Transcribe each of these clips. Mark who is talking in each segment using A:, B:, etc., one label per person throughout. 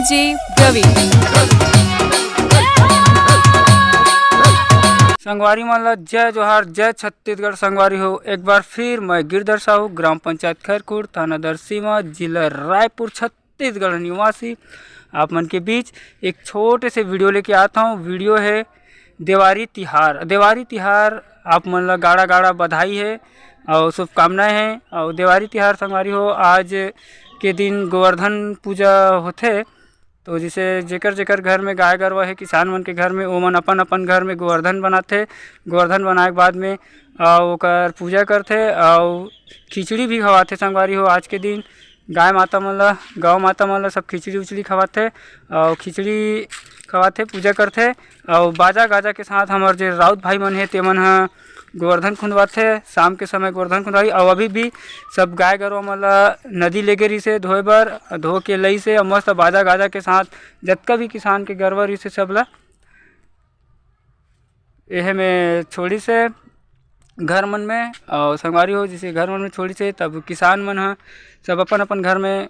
A: DJ Ravi.
B: संगवारी मन ला जय जोहार, जय छत्तीसगढ़। संगवारी हो एक बार फिर मैं गिरधर साहू, ग्राम पंचायत खैरपुर, थाना दरसीमा, जिला रायपुर, छत्तीसगढ़ निवासी आप मन के बीच एक छोटे से वीडियो लेके आता हूँ। वीडियो है देवारी तिहार। देवारी तिहार आप मन ला गाड़ा गाड़ा बधाई है और शुभकामनाएं हैं। और देवारी तिहार संगवारी हो आज के दिन गोवर्धन पूजा होथे। तो जिसे जेकर जेकर घर में गाय गरवा है, किसान मन के घर में, ओमन अपन अपन घर में गोवर्धन बनाथे। गोवर्धन बनाए के बाद में ओकर पूजा करथे और खिचड़ी भी खवाथे। संगवारी हो आज के दिन गाय माता मन ला, गौ माता मन ला सब खिचड़ी उचड़ी खवाथे और खिचड़ी खवाथे, पूजा करथे। और बाजा गाजा के साथ हमारे जो राउत भाई मन है तेमन ह गोवर्धन खुंदवाथे। शाम के समय गोवर्धन खुंदवाई और अभी भी सब गाय गरवा मन ला नदी ले गे रही धोए बर, धो के लई से मस्त बाजा गाजा के साथ जतका भी किसान के गरवा रही से सब ला यह में छोड़ी से घर मन में। और संगवारी हो जिसे घर मन में छोड़ी से तब किसान मन ह सब अपन अपन घर में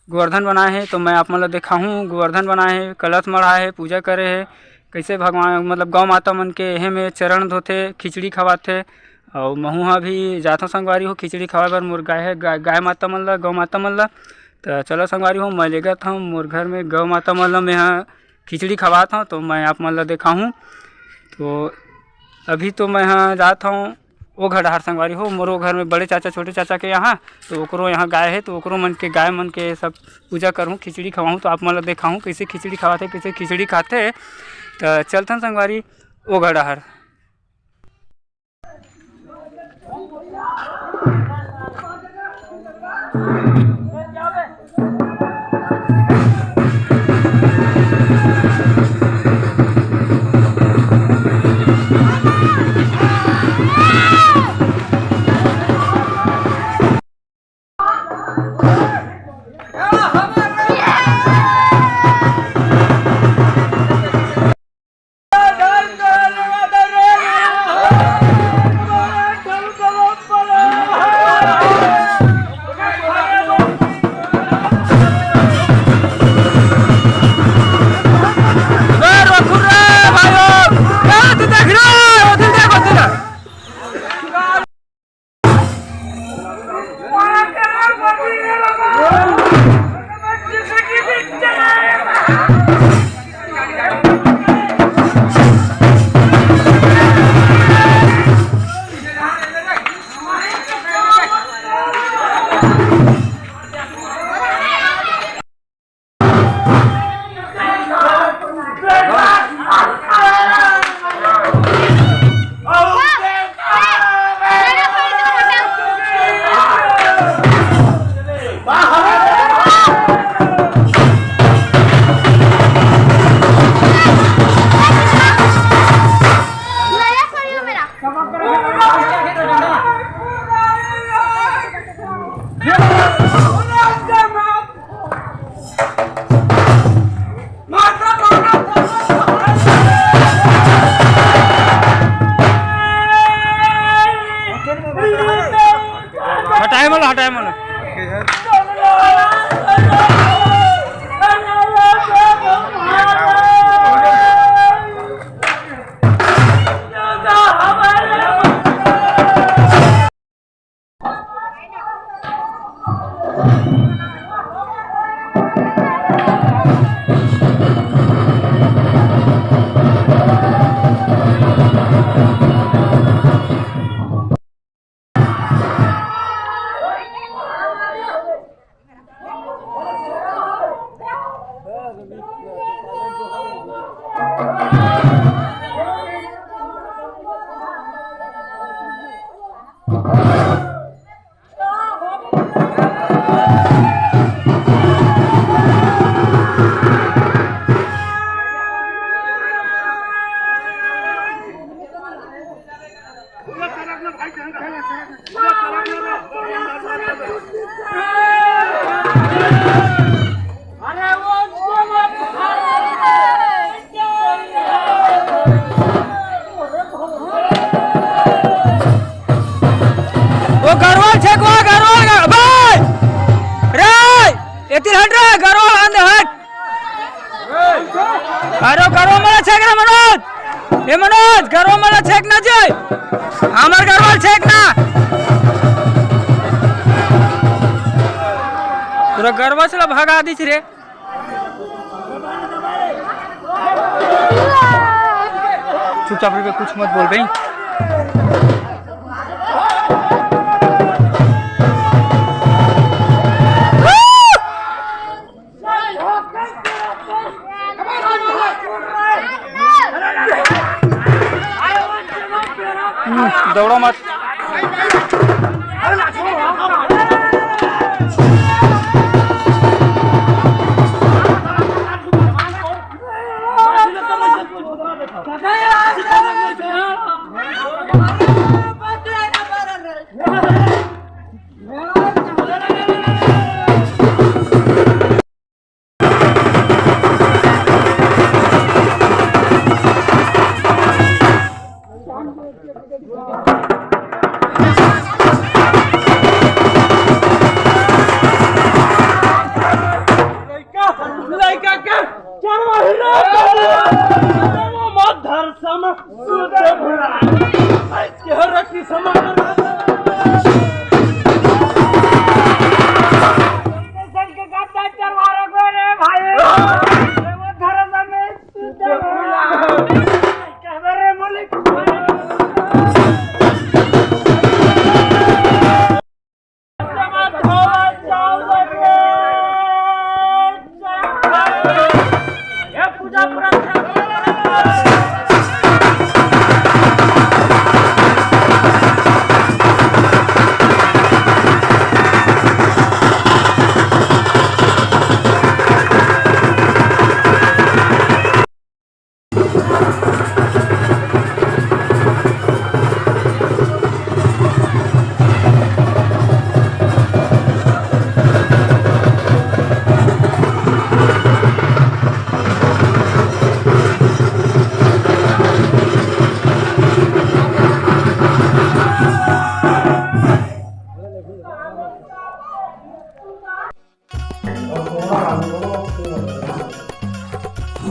B: गोवर्धन बनाए हैं। तो मैं आप मन ला दिखाऊँ गोवर्धन बनाए हैं, कलश मढ़ाए है, पूजा करे है, कैसे भगवान मतलब गौ माता मन के एहे में चरण धोथे, खिचड़ी खवाथे। और महू हा भी जाथों संगवारी हो खिचड़ी खवाए बर मोर गाय है, गाय माता मन ला, गौ माता मन ला। तो चलो संगवारी हो मैं लेगत हूँ मोर घर में गौ माता मन ला, मैं खिचड़ी खवात हूँ। तो मैं आप मन ला दिखाऊँ। तो अभी तो मैं यहाँ जाता हूँ वो घड़ाहर संगवारी हो, मोरो घर में बड़े चाचा छोटे चाचा के यहाँ। तो ओकरो यहाँ गाय है, तो ओकरो मन के गाय मन के सब पूजा करूँ, खिचड़ी खवाऊँ। तो आप मन ला दिखाऊँ कैसे खिचड़ी खवाते, कैसे खिचड़ी खाते। तो चलथन संगवारी ओ घड़ाहर। हटाए मन ए मनोज घरों में छेक ना जाए, हमार घर वाल छेक ना, पूरा गरबा से भगा दी रे। चुपचाप रह, कुछ मत बोल भाई। दौड़ो मत।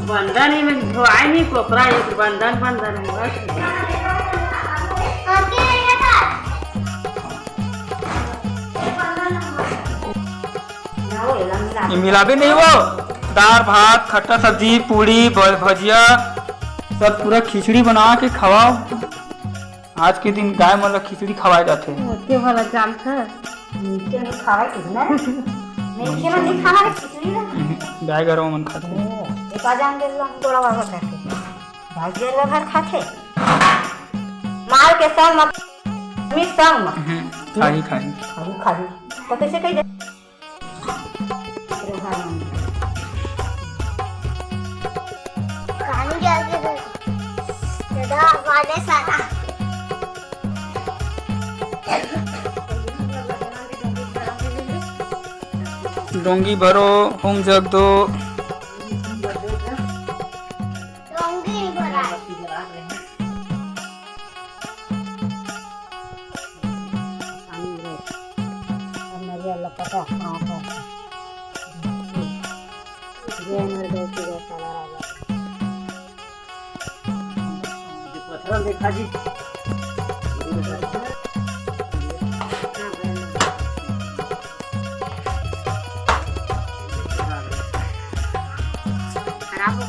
A: बंधन ही में धोआई नहीं कोपरा एक बंधन बंधन होगा।
B: ये मिला भी नहीं वो, दाल भात खट्टा सब्जी पूड़ी भजिया सब पूरा खिचड़ी बना के खवाओ। आज के दिन गाय मतलब खिचड़ी खवाए जाते हैं।
A: ओके वाला जान था नीचे नहीं खाए कितना नीचे में नहीं खाना खिचड़ी ना
B: गाय घरों में खाते हैं।
A: एक आजान दे लो हम थोड़ा बाबा खाते भाई देर घर खाते मार के संग मत मिस संग मत
B: खाही खाही
A: खाली खाली तो कैसे कह दे
C: पानी जल्दी दे दादा वाले सारा
B: डोंगी भरो होम जग दो।
C: डोंगी भरा
A: देखा जी खराब हो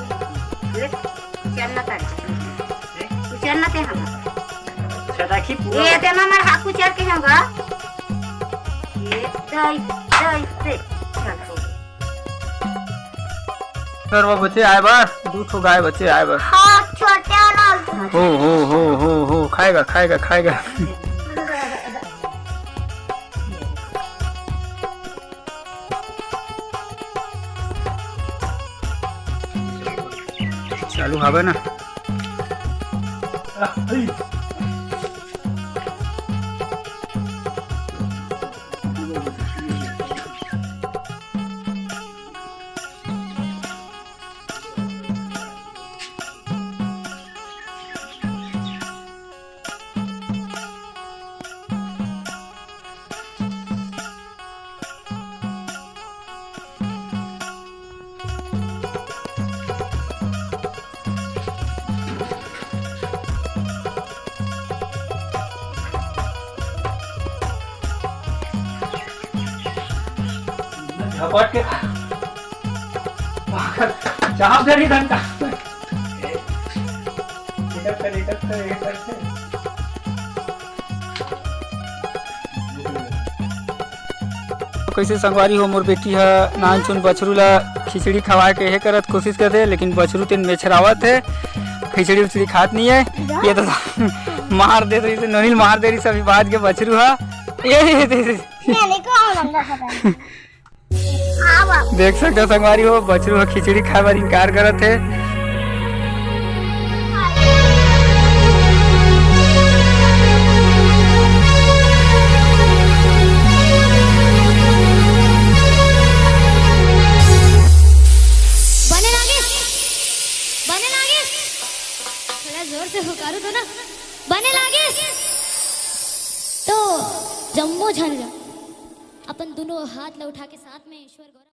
A: गए चलना था चलना थे हम ये ते मामा हाकू चल के हंगा ये दई दई से चल
B: सर वो बच्चे आए बार दूध को गाय बच्चे आए बार।
C: हाँ छोटे वाला
B: हो खाएगा खाएगा खाएगा। चालू हवा ना झपट के चाप धरी घंटा कैसे संगवारी हो मोर बेटी है नान चुन बछरू ला खिचड़ी खवा के हे करत कोशिश करते लेकिन बछरू तेन मेछरावत है खिचड़ी उचड़ी खात नहीं है ये तो मार दे तो इसे नोनिल मार दे रही सभी बात के बछरू है ये देख सकते हो संगवारी हो बछरू खिचड़ी खाए बार इनकार करत है।
D: जोर से हुकारो तो ना बने लागे तो जम्मो झल जा अपन दोनों हाथ ला उठा के साथ में ईश्वर